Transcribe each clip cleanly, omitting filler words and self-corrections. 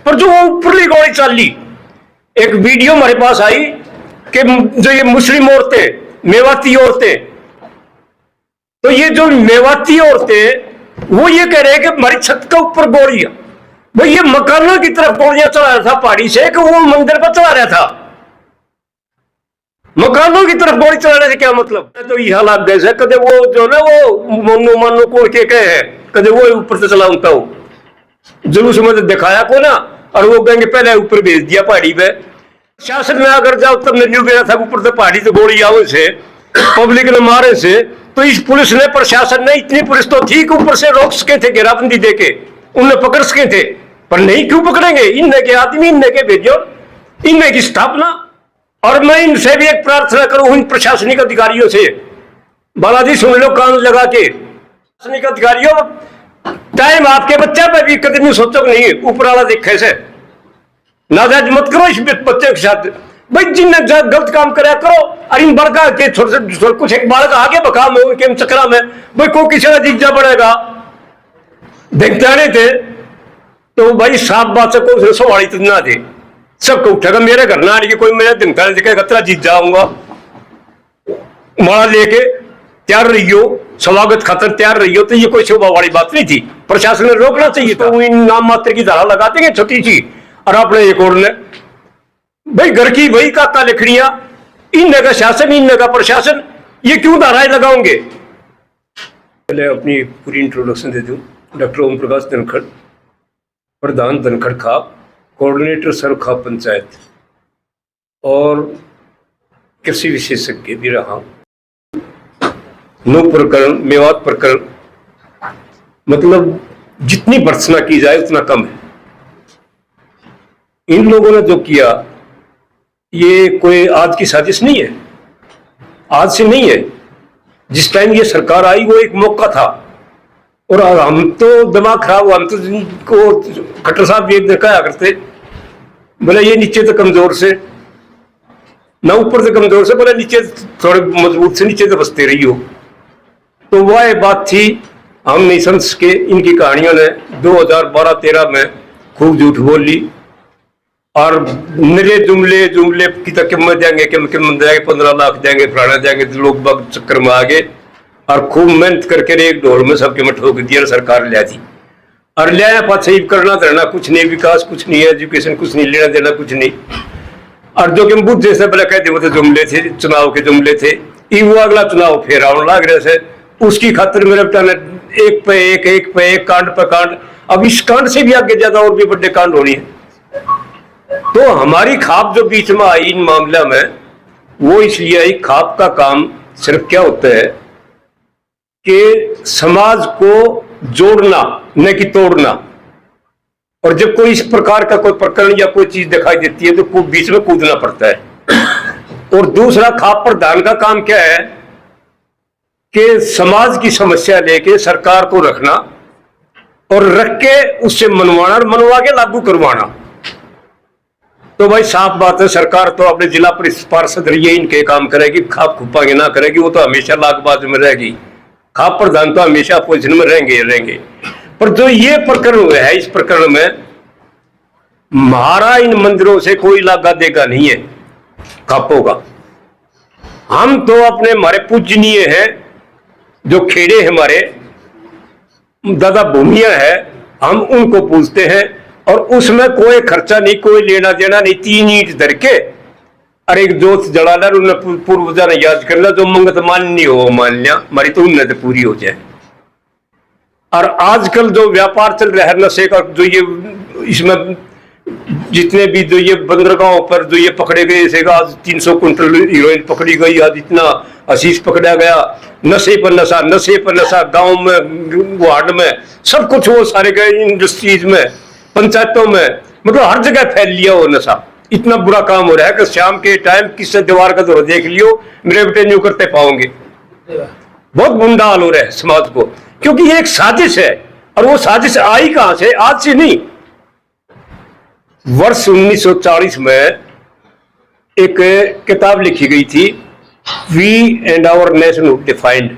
पर जो ऊपरली गोली चली, एक वीडियो हमारे पास आई कि जो ये मुस्लिम औरतें, मेवाती औरतें, तो ये जो मेवाती औरतें वो ये कह रहे हैं कि हमारी छत के ऊपर गोलियां, भाई ये मकानों की तरफ गोलियां चला रहा था पहाड़ी से कि वो मंदिर पर चला रहा था? मकानों की तरफ गोली चलाने से क्या मतलब? तो ये हालात जैसे कदे वो जो ना वो मनु मनु को के कहे हैं, कदे वो ऊपर से चला उनका हो जुलूस में दिखाया को ना, और वो कहेंगे पहले ऊपर भेज दिया पहाड़ी पे। शासन में अगर जाओ तब ने न्यू था ऊपर से पहाड़ी से गोली आओ से पब्लिक ने मारे से, तो इस पुलिस ने, प्रशासन ने, इतनी पुलिस तो थी कि ऊपर से रोक सके थे, घेराबंदी देके उन्हें पकड़ सके थे, पर नहीं। क्यों पकड़ेंगे? इनने के आदमी, इनने के भेजो, इनने की स्थापना। और मैं इनसे भी एक प्रार्थना करूं, इन प्रशासनिक अधिकारियों से, बालाजी सुन लो कान लगा के, प्रशासनिक अधिकारियों, टाइम आपके बच्चे पे भी कदम सोचो नहीं, ऊपर वाला देखे से नाजायज मत करो इस बच्चे के साथ। भाई जिनने गलत काम कराया करो, और इन बड़का के छोटे कुछ एक बालक आगे बका में उनके चक्रा में भाई को किसी का जीजा बढ़ेगा देखते थे, तो भाई साफ बात से कोई सवाड़ी तो ना दे, सबको उठेगा मेरे घर ना आने कोई, मेरे दिन का दिखेगा तेरा जीजा आऊंगा, माला लेके तैयार रहियो, स्वागत खातर तैयार रहियो। तो ये कोई शोभा वाली बात नहीं थी, प्रशासन ने रोकना चाहिए था। तो इन नाम मात्र की धारा लगाते हैं छोटी सी, और अपने एक और ने भाई घर की वही काका लिखड़ियां, इनने का शासन, इनने का प्रशासन, ये क्यों धाराएं लगाओगे? पहले अपनी पूरी इंट्रोडक्शन दे दूं। डॉक्टर ओम प्रकाश धनखड़, प्रधान धनखड़ खाप, कोऑर्डिनेटर सर्व खाप पंचायत, और कृषि विशेषज्ञ भी रहा। नो प्रकरण, मेवात प्रकरण, मतलब जितनी भर्त्सना की जाए उतना कम है। इन लोगों ने जो किया ये कोई आज की साजिश नहीं है, आज से नहीं है। जिस टाइम ये सरकार आई वो एक मौका था, और हम तो दिमाग खराब हुआ, हम तो को खट्टर साहब भी एक देखा करते, बोले ये नीचे तो कमजोर से ना, ऊपर से कमजोर से, बोले नीचे थोड़े मजबूत से, नीचे तो बसते रही हो। तो वह बात थी, हम नहीं समझ के इनकी कहानियों ने 2012-13 में खूब झूठ बोल ली, और निरे जुमले जुमले की तक कीमत देंगे, कीमत देंगे 15 लाख देंगे, फलाना देंगे, तो लोग बाग चक्कर में आ गए, और खूब मेहनत करके एक ढोल में सबके में ठोक दिया, सरकार ले दी। और ले आया पास सही करना धरना कुछ नहीं, विकास कुछ नहीं, एजुकेशन कुछ नहीं, लेना देना कुछ नहीं। और जो कि बुद्ध जैसे बोला कहते वो तो जुमले थे, चुनाव के जुमले थे, वो अगला चुनाव फिर आने लग रहे से, उसकी खातिर मेरे बेटा ने एक पे एक कांड पे कांड, अब इस कांड से भी आगे ज्यादा और भी बड़े कांड हो रही है। तो हमारी खाप जो बीच में आई इन मामला में, वो इसलिए आई, खाप का काम सिर्फ क्या होता है कि समाज को जोड़ना, न कि तोड़ना। और जब कोई इस प्रकार का कोई प्रकरण या कोई चीज दिखाई देती है तो बीच में कूदना पड़ता है। और दूसरा, खाप प्रधान का काम क्या है कि समाज की समस्या लेके सरकार को रखना, और रख के उससे मनवाना, और मनवा के लागू करवाना। तो भाई साफ बात है, सरकार तो अपने जिला पार्षद रही है, इनके काम करेगी, खाप खुपांगे ना करेगी, वो तो हमेशा लागबाज में रहेगी। खाप प्रधान तो हमेशा पोजिशन में रहेंगे। पर जो ये प्रकरण हुआ है, इस प्रकरण में हमारा इन मंदिरों से कोई लागा देगा नहीं है खापों का। हम तो अपने, हमारे पूजनीय हैं जो खेड़े हमारे दादा भूमिया है, हम उनको पूजते हैं, और उसमें कोई खर्चा नहीं, कोई लेना देना नहीं। 3 ईंट धर के और एक जोत जला ला, उन्हें पूर्वजा ने याद कर ला, जो मंगत मान्य हो मान लिया, हमारी तो उन्नत पूरी हो जाए। और आजकल जो व्यापार चल रहा है नशे का, जो ये इसमें जितने भी जो ये बंदरगाहों पर जो ये पकड़े गए, जैसे आज 300 कुंटल हीरोइन पकड़ी गई, आज इतना हशीश पकड़ा गया, नशे पर नशा, नशे पर नशा, गांव में, वार्ड में, सब कुछ वो सारे गए, इंडस्ट्रीज में, पंचायतों में, मतलब हर जगह फैल लिया वो नशा। इतना बुरा काम हो रहा है कि शाम के टाइम किससे दीवार का दौर देख लियो, मेरे बेटे न्यू करते पाओगे। बहुत बुरा हाल हो रहा है समाज को, क्योंकि ये एक साजिश है। और वो साजिश आई कहां से? आज से नहीं। वर्ष 1940 में एक किताब लिखी गई थी, we and our nation defined.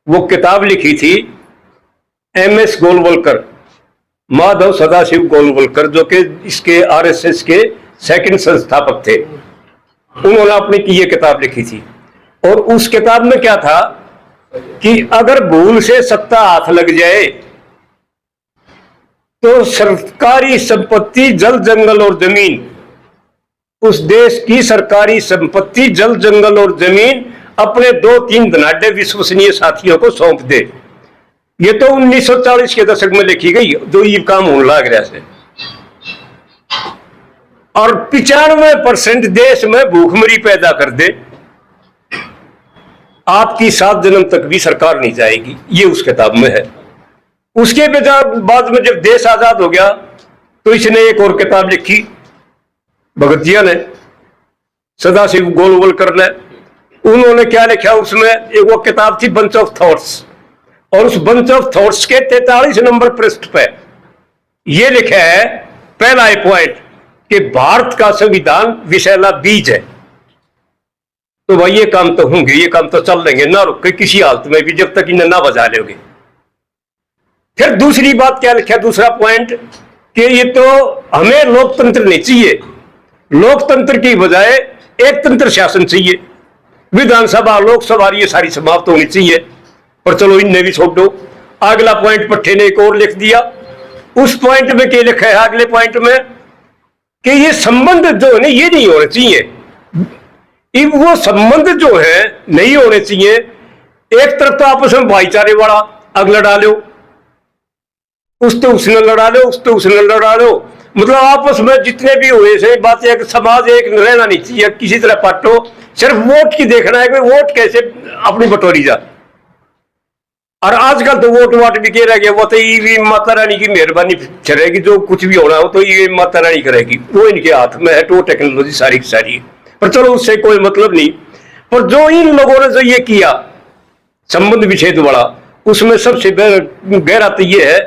वो किताब लिखी थी MS गोलवलकर, माधव सदाशिव गोलवलकर, जो कि इसके आरएसएस के सेकंड संस्थापक थे, उन्होंने अपनी की ये किताब लिखी थी। और उस किताब में क्या था कि अगर भूल से सत्ता हाथ लग जाए तो सरकारी संपत्ति, जल जंगल और जमीन, उस देश की सरकारी संपत्ति, जल जंगल और जमीन अपने 2-3 धनाढ्य विश्वसनीय साथियों को सौंप दे। ये तो 1940 के दशक में लिखी गई, जो ये काम होने लग रहा है। और 95% देश में भूखमरी पैदा कर दे, आपकी 7 जन्म तक भी सरकार नहीं जाएगी। ये उस किताब में है। उसके बाद में जब देश आजाद हो गया तो इसने एक और किताब लिखी, भगत जिया ने, सदाशिव गोलवलकर ने। उन्होंने क्या लिखा उसमें, एक वो किताब थी बंच ऑफ थॉट्स, और उस बंच ऑफ थॉट्स के 43 नंबर पृष्ठ पे ये लिखा है, पहला पॉइंट, कि भारत का संविधान विषैला बीज है। तो भाई ये काम तो होंगे, ये काम तो चल लेंगे ना, रुक के किसी हालत में भी, जब तक इन्हें ना बजा लोगे। फिर दूसरी बात क्या लिखा, दूसरा पॉइंट, कि ये तो हमें लोकतंत्र नहीं चाहिए, लोकतंत्र की बजाय एक तंत्र शासन चाहिए, विधानसभा लोकसभा ये सारी समाप्त होनी चाहिए। पर चलो इनने भी छोड़ दो। अगला पॉइंट पट्टे ने एक और लिख दिया। उस पॉइंट में क्या लिखा है, अगले पॉइंट में, कि ये संबंध जो है ना, ये नहीं होने चाहिए। वो संबंध जो है नहीं होने चाहिए। एक तरफ तो आपस में भाईचारे वाला अग लड़ा लो, उससे उसने लड़ा लो, उससे उसने लड़ा लो, मतलब आपस में जितने भी हुए से बातें, एक समाज एक रहना नहीं चाहिए किसी तरह पाटो। सिर्फ वोट की देखना है कि वोट कैसे अपनी बटोरी जा। और आजकल तो वोट वाट भी कह रह गया, वो तो ये माता रानी की मेहरबानी चलेगी, जो कुछ भी होना हो तो ये माता रानी करेगी, वो इनके हाथ में है, तो टेक्नोलॉजी सारी की सारी। पर चलो उससे कोई मतलब नहीं। पर जो इन लोगों ने जो ये किया संबंध विच्छेद वाला, उसमें सबसे गहरा तो ये है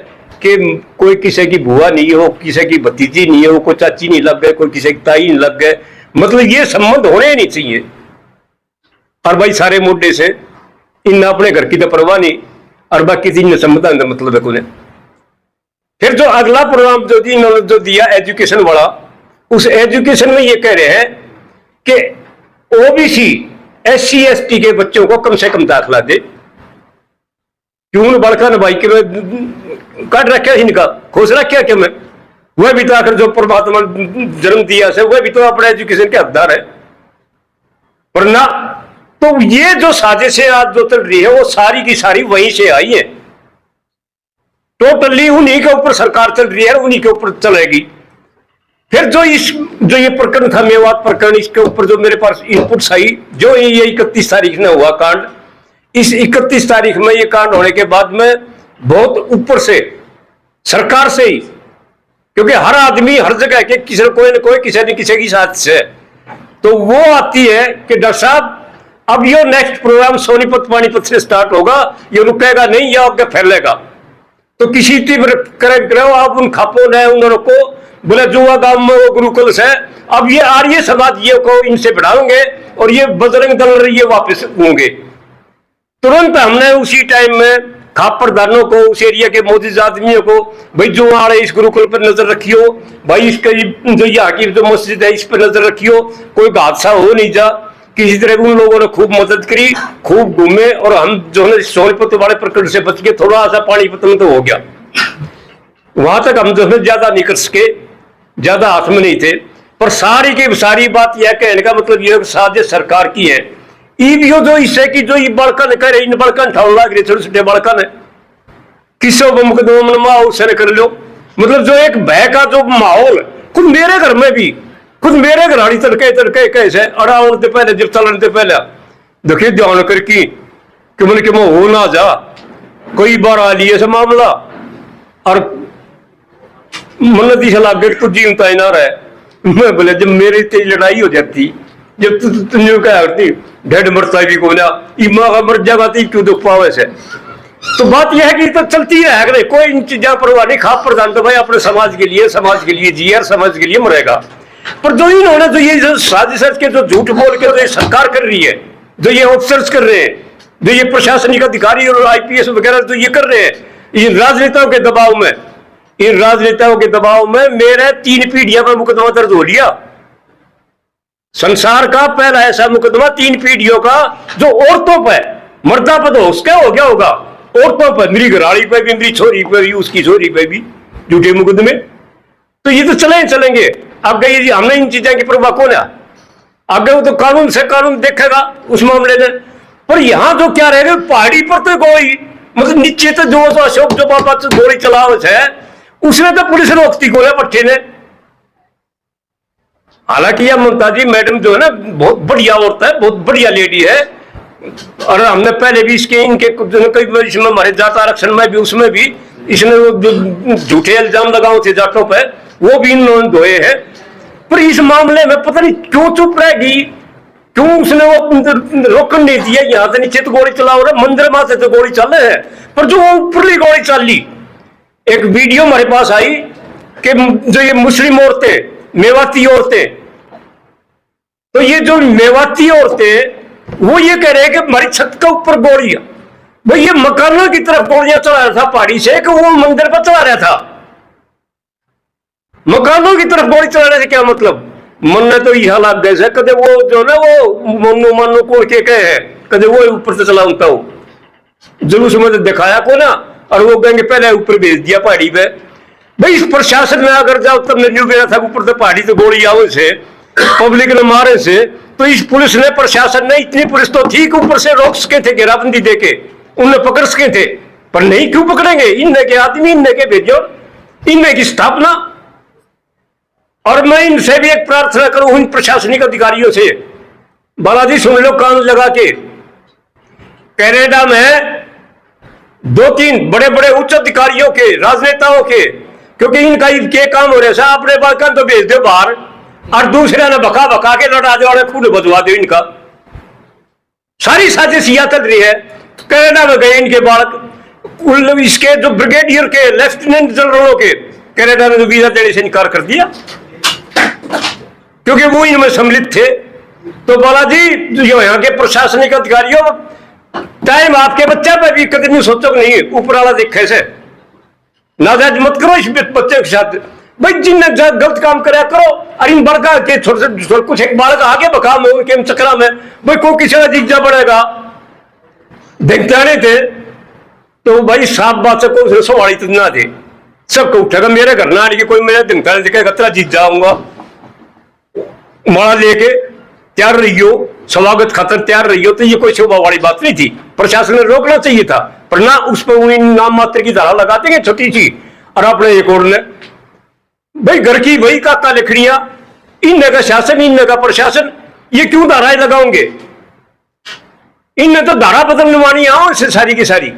कि कोई किसी की बुआ नहीं हो, किसी की भतीजी नहीं हो, कोई चाची नहीं लग गए, कोई किसी की ताई नहीं लग गए, मतलब ये संबंध होने ही नहीं चाहिए। और भाई सारे मोटे से इन अपने घर की तो परवाह नहीं, और बाकी तीन संबंध मतलब है कोने। फिर जो अगला प्रोग्राम जो इन्होंने जो दिया एजुकेशन वाला, उस एजुकेशन में ये कह रहे हैं कि ओबीसी SC ST के बच्चों को कम से कम दाखला दे। क्यों बड़का न भाई के मैं काट रखा इनका, खोज रखा क्या मैं, वह भी तो आखिर जो परमात्मा जन्म दिया से वह भी तो अपने एजुकेशन के हकदार है। पर ना, तो ये जो साजिशें आज जो चल रही है वो सारी की सारी वहीं से आई है। टोटली उन्हीं के ऊपर सरकार चल रही है, उन्हीं के ऊपर चलेगी। फिर जो ये प्रकरण था मेवात प्रकरण, इसके ऊपर जो मेरे पास इनपुट्स आई, जो ये 31 तारीख में हुआ कांड, इस 31 तारीख में ये कांड होने के बाद में बहुत ऊपर से सरकार से ही, क्योंकि हर आदमी हर जगह के किसी न कोई किसी न किसी की साथ से, तो वो आती है कि डॉक्टर साहब अब ये नेक्स्ट प्रोग्राम सोनीपत पानीपत से स्टार्ट होगा, ये रुकेगा नहीं, या आगे फैलेगा। तो किसी करो आप उन खापों ने उन को बोले जुआ गांव में वो गुरुकुल से, अब ये आर्य समाज ये को इनसे बढ़ाओगे और ये बजरंग दल ये वापस होंगे। तुरंत हमने उसी टाइम में खाप प्रधानों को, उस एरिया के मौजूद आदमियों को, भाई जो आ रहे इस गुरुकुल पर नजर रखियो, भाई इसका जो यहाँ की जो मस्जिद है इस पर नजर रखियो, कोई हादसा हो नहीं जा। किसी तरह उन लोगों ने खूब मदद करी, खूब घूमे, और हम जो है सोनीपत वाले प्रकरण से बच के थोड़ा सा पानीपत में तो हो गया। वहां तक हम जो है ज्यादा नहीं कर सके, ज्यादा हाथ में नहीं थे। पर सारी की सारी बात यह कहने का मतलब यह साजिश सरकार की है। ईवीओ जो इससे की जो बड़कन करे, इन बड़कन ठाव लाग रहे छोटे छोटे बड़कन है, किसो मुकदमा उसने कर लो। मतलब जो एक भय का जो माहौल, खुद मेरे घर में भी, खुद मेरे घराड़ी तड़के कैसे अड़ाने से पहले, जब चलने से पहले देखिए ध्यान करके कि मतलब कि मैं हो ना जा, कई बार आ लिए ऐसा मामला, और मन दिशा लाग गई तो जीवता ही ना रहे। मैं बोले जब मेरी तेज लड़ाई हो जाती, जब तुझे क्या करती ढेड मरता भी को ना, इमा का मर जागा क्यों दुख पावे से। तो बात यह है कि तो चलती है, कोई इन चीजों परवाह नहीं। खाप प्रधान तो भाई अपने समाज के लिए जी और समाज के लिए मरेगा। पर जो इन्होंने जो ये साजिश के जो झूठ बोल के जो ये सरकार कर रही है, जो ये ऑफिसर्स कर रहे हैं, जो ये प्रशासनिक अधिकारी और IPS वगैरह जो ये कर रहे हैं, ये राजनेताओं के दबाव में, इन राजनेताओं के दबाव में मेरे 3 पीढ़ियों पर मुकदमा दर्ज हो लिया। संसार का पहला ऐसा मुकदमा 3 पीढ़ियों का जो औरतों पर, मर्दा पर तो उसका हो गया होगा, औरतों पर, मेरी घराड़ी पे भी, मेरी छोरी पे भी, उसकी छोरी पे भी झूठे मुकदमे। तो ये तो चलेंगे। अब गई हमने इन चीजों की परवाह कौन है? आगे वो तो कानून से कानून देखेगा उस मामले में। पर यहां जो क्या रहेगा, पहाड़ी पर तो गोली, मतलब नीचे तो जो अशोक जो बाबा गोली चलावत है, उसने तो पुलिस ने रोकती गोले पट्टे ने। हालांकि यह ममता जी मैडम जो है ना, बहुत बढ़िया औरत है, बहुत बढ़िया लेडी है। और हमने पहले भी इसके इनके कई इसमें हमारे जाट आरक्षण में भी, उसमें भी इसने वो झूठे इल्जाम लगाओ थे जाटों पे, वो भी इन्होंने धोए हैं। पर इस मामले में पता नहीं क्यों चुप रहेगी, क्यों उसने वो रोकन नहीं दिया। यहां से नीचे तो गोली चलाओ रहा, मंदिर माथे तो गोली चल रहे हैं, पर जो ऊपरली गोली चल ली। एक वीडियो हमारे पास आई कि जो ये मुस्लिम औरतें, मेवाती औरतें, तो ये जो मेवाती औरतें वो ये कह रहे हैं कि हमारी छत के ऊपर गोलियां, भाई ये मकानों की तरफ गोलियां चला रहा था पहाड़ी से, कि वो मंदिर पर चला रहा था। मकानों की तरफ गोली चलाने से क्या मतलब? मन ने तो यह हालात गए कदे वो जो ना वो मनु मानो को के कहे हैं, कदे वो ऊपर से चलाता हो जुलूस में तो दिखाया को ना, और वो कहेंगे पहले ऊपर भेज दिया पहाड़ी पे। भाई इस प्रशासन में अगर जाओ तब ने गया था ऊपर से पहाड़ी से गोली आओ से, पब्लिक ने मारे से, तो इस पुलिस ने, प्रशासन ने, इतनी पुलिस तो थी कि ऊपर से रोक सके थे, घेराबंदी देके उन्हें पकड़ सके थे। पर नहीं, क्यों पकड़ेंगे? इनने के आदमी, इनने के भेजो, इनने की स्थापना। और मैं इनसे भी एक प्रार्थना करूं, इन प्रशासनिक अधिकारियों से, बालाजी सुन लो कान लगा के, कनाडा में 2-3 बड़े बड़े उच्च अधिकारियों के, राजनेताओं के, क्योंकि इनका के काम हो रहा है, अपने बालकन तो भेज दो बाहर, और दूसरे ने बका बका के लड़ा दो और खून बजवा दो। इनका सारी साजिश यह चल रही है। कनाडा में गए इनके बालक, इसके जो ब्रिगेडियर के, लेफ्टिनेंट जनरलों के, कनाडा ने वीजा देने से इनकार कर दिया क्योंकि वो इनमें सम्मिलित थे। तो बालाजी जो यहाँ के प्रशासनिक अधिकारियों, टाइम आपके बच्चे पे भी कभी नहीं सोचो नहीं, ऊपर वाला देखे से नाजायज मत करो इस बच्चे के साथ। भाई जिनने गलत काम कराया करो, और इन बड़का के छोटे कुछ एक बालक आगे बका में उनके चक्रा में, भाई को किसी का जीजा बढ़ेगा देखते नहीं थे। तो भाई साफ बात से कोई सवाल तो ना थे, सबको उठेगा मेरे घर ना आने कोई मेरे दिन दिखेगा तेरा जीत जाऊंगा, माला लेके तैयार रहियो, स्वागत खातर तैयार रहियो। तो ये कोई शोभा वाली बात नहीं थी, प्रशासन ने रोकना चाहिए था, पर ना उस पर नाम मात्र की धारा लगा देंगे छोटी सी। और अपने एक और ने भाई घर की वही काका लिखड़ियां, इनने का शासन, इनने का प्रशासन, ये क्यों धाराएं लगाओगे? इनने तो धारा बदलने वाली आओ से सारी की सारी।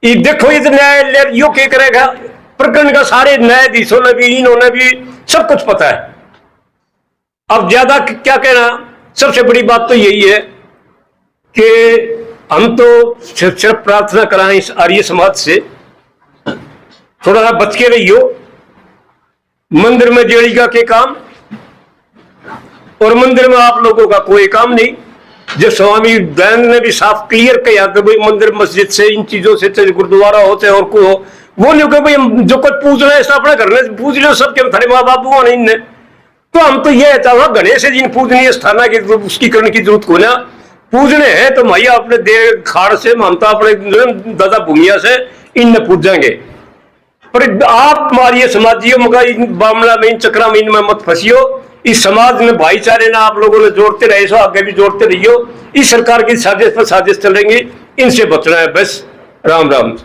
ये देखो ये तो न्यायालय यो क्या करेगा, प्रकरण का सारे न्यायाधीशों ने भी, इन्होंने भी सब कुछ पता है। अब ज्यादा क्या कहना, सबसे बड़ी बात तो यही है कि हम तो सिर्फ प्रार्थना कराएं इस आर्य समाज से, थोड़ा सा बच के रहियो। मंदिर में जेड़ीगा के काम, और मंदिर में आप लोगों का कोई काम नहीं। जो स्वामी दयानंद ने भी साफ क्लियर किया कि भाई मंदिर मस्जिद से, इन चीजों से, चाहे गुरुद्वारा होते और को वो नहीं कि भाई जो कुछ पूछ रहे हैं अपने घर में पूछ लो, सबके थारे माँ बाप हुआ नहीं इनने। तो हम तो ये चाहो गणेश जी पूजनीय स्थान की उसकी करने की जरूरत को ना, पूजने हैं तो भैया अपने देह खाड़ से, ममता अपने दादा भूमिया से इन पूजेंगे। पर आप हमारी समाजियों का इन मामला में, इन चक्रा में, इनमें मत फंसियो। इस समाज में भाईचारे ना आप लोगों ने जोड़ते रहे सो, आगे भी जोड़ते रहियो। इस सरकार की साजिश पर साजिश चलेंगी, इनसे बचना है बस। राम राम।